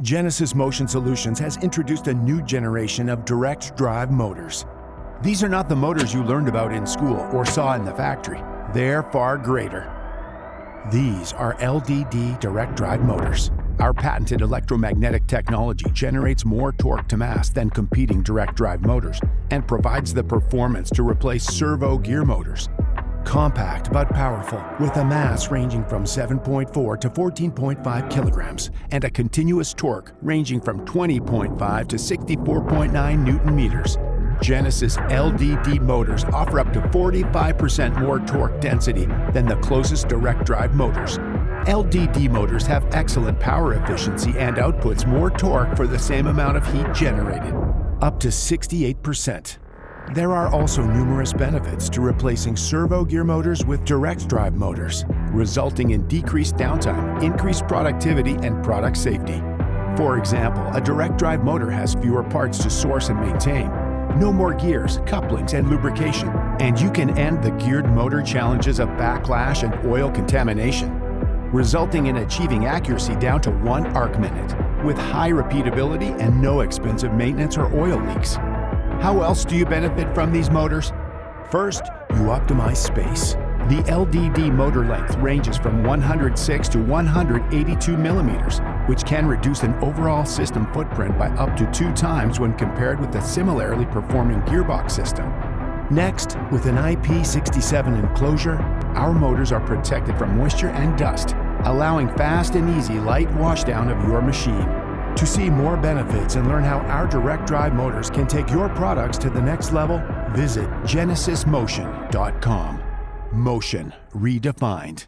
Genesis Motion Solutions has introduced a new generation of direct drive motors. These are not the motors you learned about in school or saw in the factory. They're far greater. These are LDD direct drive motors. Our patented electromagnetic technology generates more torque to mass than competing direct drive motors and provides the performance to replace servo gear motors. Compact but powerful, with a mass ranging from 7.4 to 14.5 kilograms and a continuous torque ranging from 20.5 to 64.9 Newton meters. Genesis LDD motors offer up to 45% more torque density than the closest direct drive motors. LDD motors have excellent power efficiency and outputs more torque for the same amount of heat generated, up to 68%. There are also numerous benefits to replacing servo gear motors with direct drive motors, resulting in decreased downtime, increased productivity, and product safety. For example, a direct drive motor has fewer parts to source and maintain, no more gears, couplings, and lubrication, and you can end the geared motor challenges of backlash and oil contamination, resulting in achieving accuracy down to 1 arcminute, with high repeatability and no expensive maintenance or oil leaks. How else do you benefit from these motors? First, you optimize space. The LDD motor length ranges from 106 to 182 millimeters, which can reduce an overall system footprint by up to 2 times when compared with a similarly performing gearbox system. Next, with an IP67 enclosure, our motors are protected from moisture and dust, allowing fast and easy light washdown of your machine. To see more benefits and learn how our direct drive motors can take your products to the next level, visit genesismotion.com. Motion redefined.